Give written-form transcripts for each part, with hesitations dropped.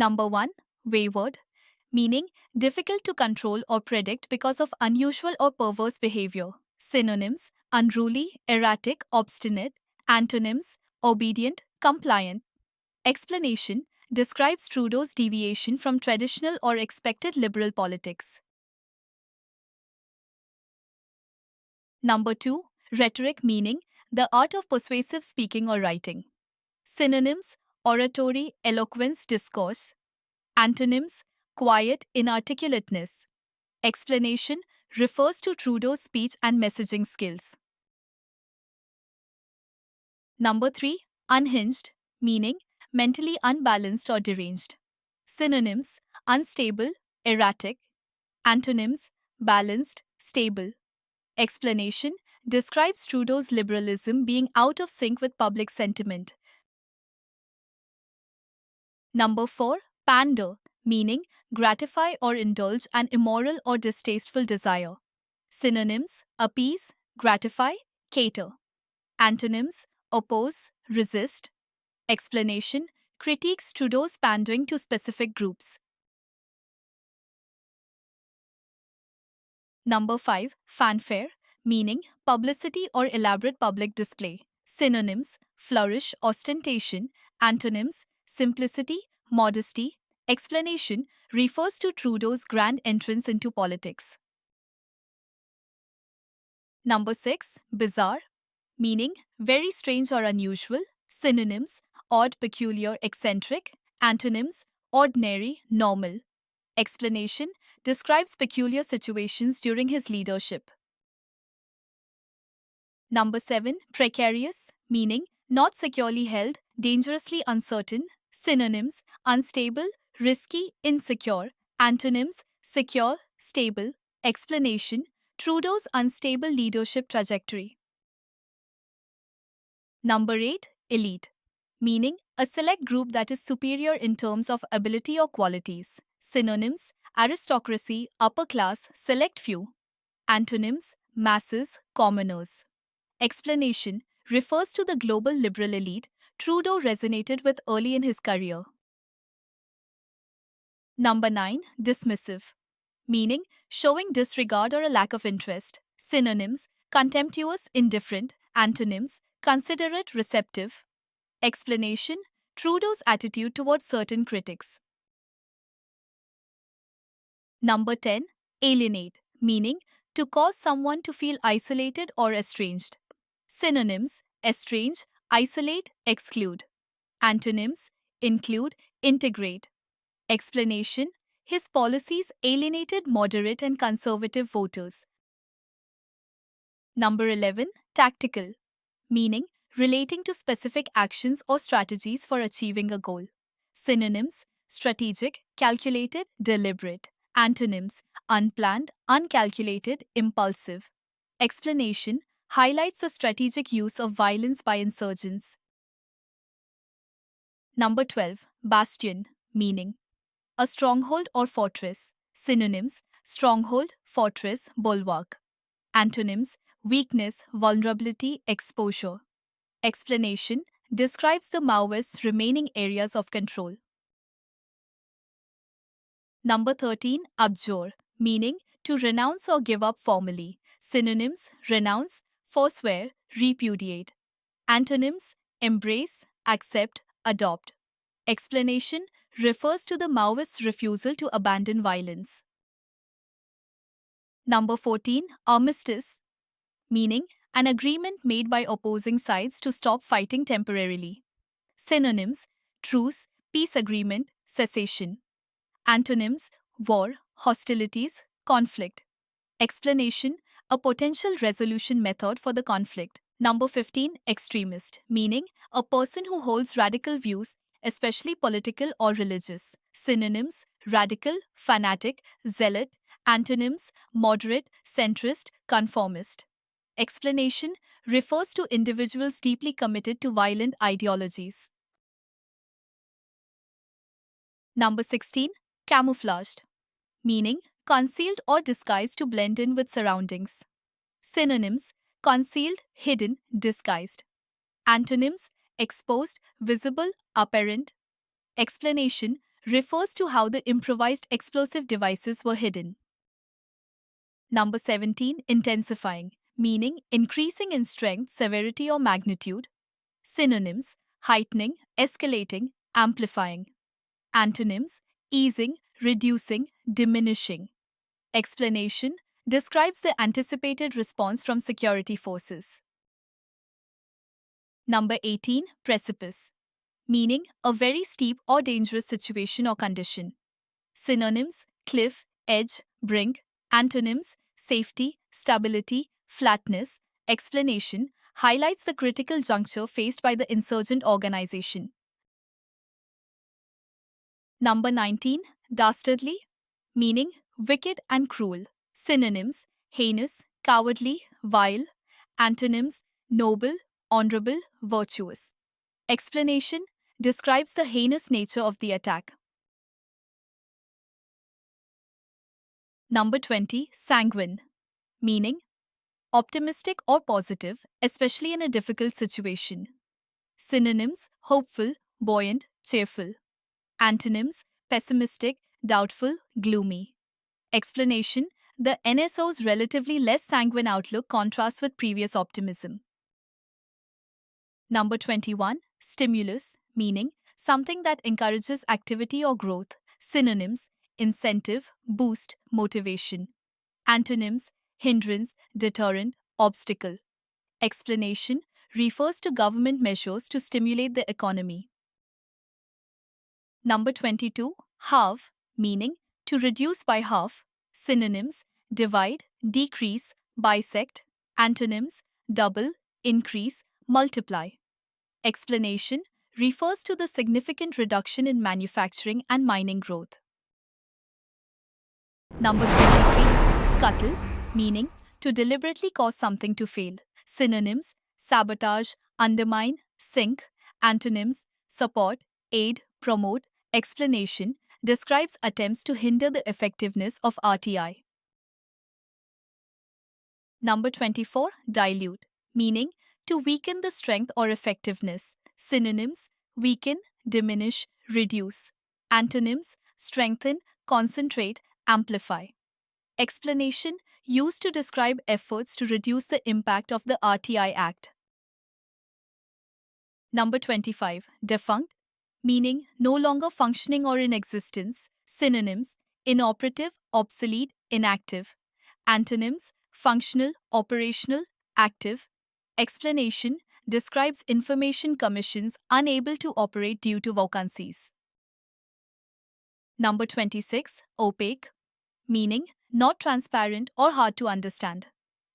Number 1. Wayward, meaning difficult to control or predict because of unusual or perverse behavior. Synonyms: unruly, erratic, obstinate. Antonyms: obedient, compliant. Explanation: describes Trudeau's deviation from traditional or expected liberal politics. Number 2. Rhetoric, meaning the art of persuasive speaking or writing. Synonyms: oratory, eloquence, discourse. Antonyms: quiet, inarticulateness. Explanation: refers to Trudeau's speech and messaging skills. Number 3. Unhinged, meaning mentally unbalanced or deranged. Synonyms: unstable, erratic. Antonyms: balanced, stable. Explanation: describes Trudeau's liberalism being out of sync with public sentiment. Number 4. Pander, meaning gratify or indulge an immoral or distasteful desire. Synonyms: appease, gratify, cater. Antonyms: oppose, resist. Explanation: critiques Trudeau's pandering to specific groups. Number 5. Fanfare, meaning publicity or elaborate public display. Synonyms: flourish, ostentation. Antonyms: simplicity, modesty. Explanation: refers to Trudeau's grand entrance into politics. Number 6. Bizarre, meaning very strange or unusual. Synonyms: odd, peculiar, eccentric. Antonyms: ordinary, normal. Explanation: describes peculiar situations during his leadership. Number 7. Precarious, meaning not securely held, dangerously uncertain. Synonyms: unstable, risky, insecure. Antonyms: secure, stable. Explanation: Trudeau's unstable leadership trajectory. Number 8. Elite, meaning a select group that is superior in terms of ability or qualities. Synonyms: aristocracy, upper class, select few. Antonyms: masses, commoners. Explanation: refers to the global liberal elite Trudeau resonated with early in his career. Number 9. Dismissive, meaning showing disregard or a lack of interest. Synonyms: contemptuous, indifferent. Antonyms: considerate, receptive. Explanation: Trudeau's attitude towards certain critics. Number 10. Alienate, meaning to cause someone to feel isolated or estranged. Synonyms: estrange, isolate, exclude. Antonyms: include, integrate. Explanation: his policies alienated moderate and conservative voters. Number 11. Tactical, meaning relating to specific actions or strategies for achieving a goal. Synonyms: strategic, calculated, deliberate. Antonyms: unplanned, uncalculated, impulsive. Explanation: highlights the strategic use of violence by insurgents. Number 12. Bastion, meaning a stronghold or fortress. Synonyms: stronghold, fortress, bulwark. Antonyms: weakness, vulnerability, exposure. Explanation: describes the Maoists' remaining areas of control. Number 13. Abjure, meaning to renounce or give up formally. Synonyms: renounce, forswear, repudiate. Antonyms: embrace, accept, adopt. Explanation: refers to the Maoists' refusal to abandon violence. Number 14. Armistice, meaning an agreement made by opposing sides to stop fighting temporarily. Synonyms: truce, peace agreement, cessation. Antonyms: war, hostilities, conflict. Explanation: a potential resolution method for the conflict. Number 15. Extremist, meaning a person who holds radical views, especially political or religious. Synonyms: radical, fanatic, zealot. Antonyms: moderate, centrist, conformist. Explanation: refers to individuals deeply committed to violent ideologies. Number 16. Camouflaged, meaning concealed or disguised to blend in with surroundings. Synonyms: concealed, hidden, disguised. Antonyms: exposed, visible, apparent. Explanation: refers to how the improvised explosive devices were hidden. Number 17, intensifying, meaning increasing in strength, severity, or magnitude. Synonyms: heightening, escalating, amplifying. Antonyms: easing, reducing, diminishing. Explanation: describes the anticipated response from security forces. Number 18, precipice, meaning a very steep or dangerous situation or condition. Synonyms: cliff, edge, brink. Antonyms: safety, stability, flatness. Explanation: highlights the critical juncture faced by the insurgent organization. Number 19, dastardly, meaning wicked and cruel. Synonyms: heinous, cowardly, vile. Antonyms: noble, honorable, virtuous. Explanation: describes the heinous nature of the attack. Number 20, sanguine, meaning optimistic or positive, especially in a difficult situation. Synonyms: hopeful, buoyant, cheerful. Antonyms: pessimistic, doubtful, gloomy. Explanation: the NSO's relatively less sanguine outlook contrasts with previous optimism. Number 21, stimulus, meaning something that encourages activity or growth. Synonyms: incentive, boost, motivation. Antonyms: hindrance, deterrent, obstacle. Explanation: refers to government measures to stimulate the economy. Number 22, halve, meaning to reduce by half. Synonyms: divide, decrease, bisect. Antonyms: double, increase, multiply. Explanation: refers to the significant reduction in manufacturing and mining growth. Number 23, scuttle, meaning to deliberately cause something to fail. Synonyms: sabotage, undermine, sink. Antonyms: support, aid, promote. Explanation: describes attempts to hinder the effectiveness of RTI. Number 24, dilute, meaning to weaken the strength or effectiveness. Synonyms: weaken, diminish, reduce. Antonyms: strengthen, concentrate, amplify. Explanation: used to describe efforts to reduce the impact of the RTI Act. Number 25, defunct, meaning no longer functioning or in existence. Synonyms: inoperative, obsolete, inactive. Antonyms: functional, operational, active. Explanation: describes information commissions unable to operate due to vacancies. Number 26, opaque, meaning not transparent or hard to understand.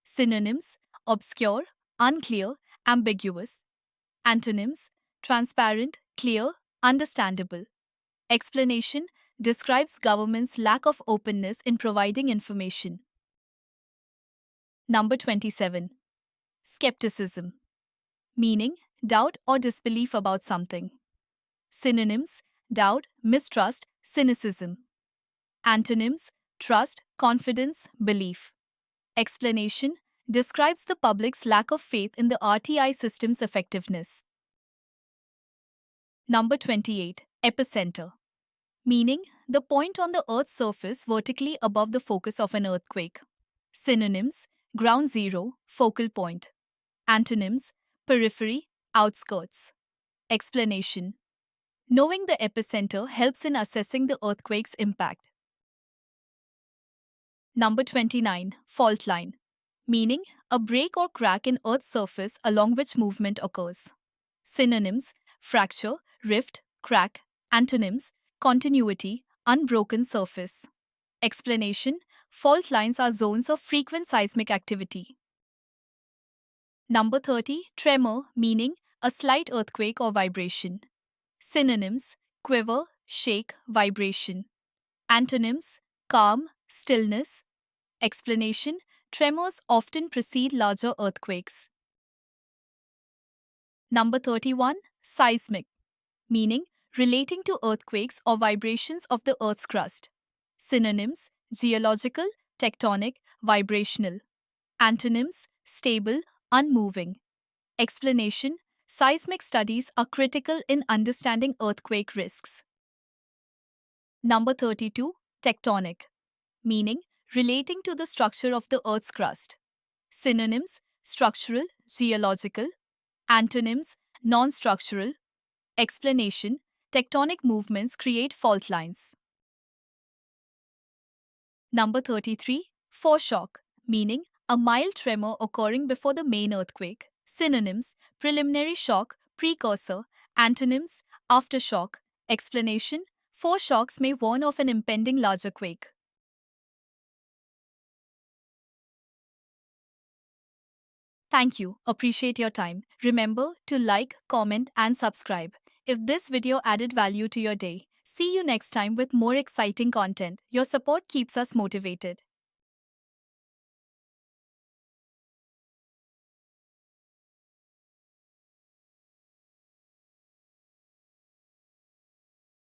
Synonyms: obscure, unclear, ambiguous. Antonyms: transparent, clear, understandable. Explanation: describes government's lack of openness in providing information. Number 27, skepticism, meaning doubt or disbelief about something. Synonyms: doubt, mistrust, cynicism. Antonyms: trust, confidence, belief. Explanation: describes the public's lack of faith in the RTI system's effectiveness. Number 28, epicenter, meaning the point on the Earth's surface vertically above the focus of an earthquake. Synonyms: ground zero, focal point. Antonyms: periphery, outskirts. Explanation: knowing the epicenter helps in assessing the earthquake's impact. Number 29, fault line, meaning a break or crack in Earth's surface along which movement occurs. Synonyms: fracture, rift, crack. Antonyms: continuity, unbroken surface. Explanation: fault lines are zones of frequent seismic activity. Number 30, tremor, meaning a slight earthquake or vibration. Synonyms: quiver, shake, vibration. Antonyms: calm, stillness. Explanation: tremors often precede larger earthquakes. Number 31, seismic, meaning relating to earthquakes or vibrations of the Earth's crust. Synonyms: geological, tectonic, vibrational. Antonyms: stable, unmoving. Explanation: seismic studies are critical in understanding earthquake risks. Number 32, tectonic, meaning relating to the structure of the Earth's crust. Synonyms: structural, geological. Antonyms: non structural. Explanation: tectonic movements create fault lines. Number 33, foreshock, meaning a mild tremor occurring before the main earthquake. Synonyms: preliminary shock, precursor. Antonyms: aftershock. Explanation: foreshocks may warn of an impending larger quake. Thank you. Appreciate your time. Remember to like, comment, and subscribe if this video added value to your day. See you next time with more exciting content. Your support keeps us motivated.